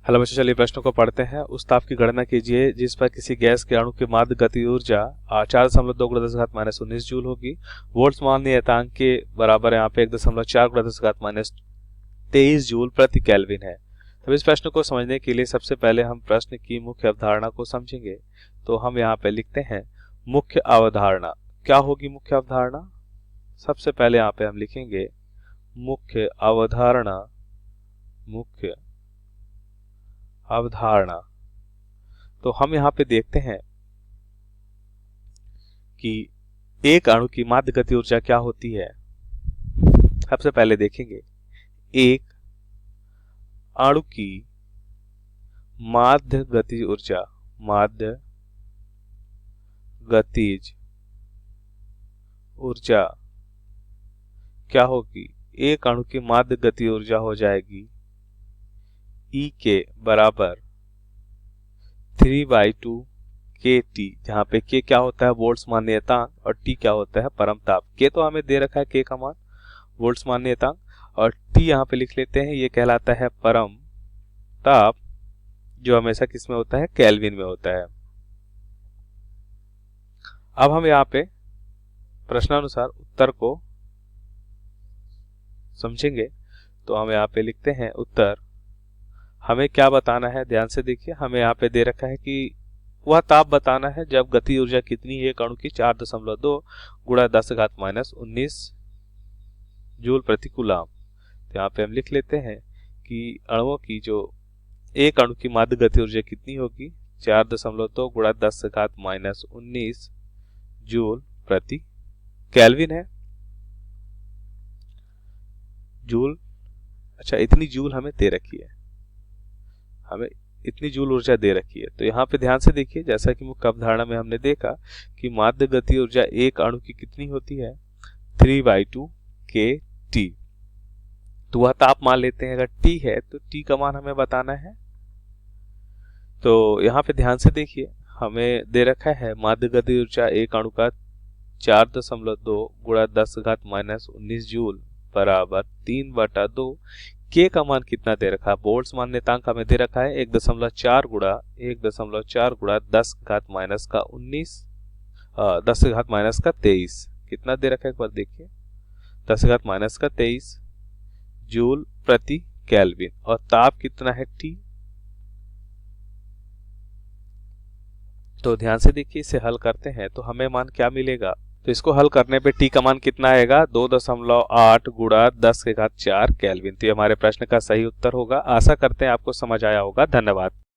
Hello बच्चों, चलिए प्रश्नों को पढ़ते हैं। उस ताप की गणना कीजिए जिस पर किसी गैस के अणु की माध्य गति ऊर्जा 4.2 × 10⁻⁻19 जूल होगी। वोल्ट्स मान नियतांक के बराबर यहाँ पे 1.4 × 10⁻⁻23 जूल प्रति केल्विन है। तो इस प्रश्न को समझने के लिए सबसे पहले हम प्रश्न की मुख्य अवधारणा को समझेंगे। तो हम यहाँ पे लिखते हैं मुख्य अवधारणा। क्या होगी मुख्य अवधारणा? सबसे पहले यहाँ पे हम लिखेंगे मुख्य अवधारणा। मुख्य अवधारणा तो हम यहाँ पे देखते हैं कि एक अणु की माध्य गति ऊर्जा क्या होती है। सबसे पहले देखेंगे एक अणु की माध्य गति ऊर्जा, माध्य गतिज ऊर्जा क्या होगी। एक अणु की माध्य गति ऊर्जा हो जाएगी E के बराबर 3/2 kT, जहाँ पे K क्या होता है वोल्ट्स मान्यतांक और T क्या होता है परम ताप। K तो हमें दे रखा है K का मान वोल्ट्स मान्यतांक, और T यहाँ पे लिख लेते हैं, ये कहलाता है परम ताप, जो हमेशा किस में होता है, केल्विन में होता है। अब हम यहाँ पे प्रश्नानुसार उत्तर को समझेंगे। तो हम यहाँ पे लिखते हैं उत्तर। हमें क्या बताना है, ध्यान से देखिए। हमें यहाँ पे दे रखा है कि वह ताप बताना है जब गति ऊर्जा कितनी है एक अणु की 4.2 × 10⁻⁻19 जूल प्रति कूलाम। तो यहाँ पे हम लिख लेते हैं कि अणुओं की जो एक अणु की माध्य गति ऊर्जा कितनी होगी, 4.2 × 10⁻⁻19 जूल प्रति केल्विन है। जूल, अच्छा इतनी जूल हमें दे रखी है, हमें इतनी जूल ऊर्जा दे रखी है। तो यहाँ पे ध्यान से देखिए, जैसा कि मुख्य अवधारणा में हमने देखा कि माध्य गति ऊर्जा एक अणु की कितनी होती है, 3/2 kT। तो वह ताप मान लेते हैं, अगर T है तो T का मान हमें बताना है। तो यहाँ पे ध्यान से देखिए, हमें दे रखा है माध्य गति ऊर्जा एक अणु का 4.2 × 10⁻⁻19 जूल बराबर 3/2। K का मान कितना दे रखा है, वोल्ट्स मान्यतांक हमें दे रखा है 1.4 × 10⁻⁻23। कितना दे रखा है एक बार देखिए, 10⁻⁻23 जूल प्रति केल्विन। और ताप कितना है T। तो ध्यान से देखिए, इसे हल करते हैं तो हमें मान क्या मिलेगा। तो इसको हल करने पे T का मान कितना आएगा, 2.8 × 10⁴ केल्विन। तो ये हमारे प्रश्न का सही उत्तर होगा। आशा करते हैं आपको समझ आया होगा। धन्यवाद।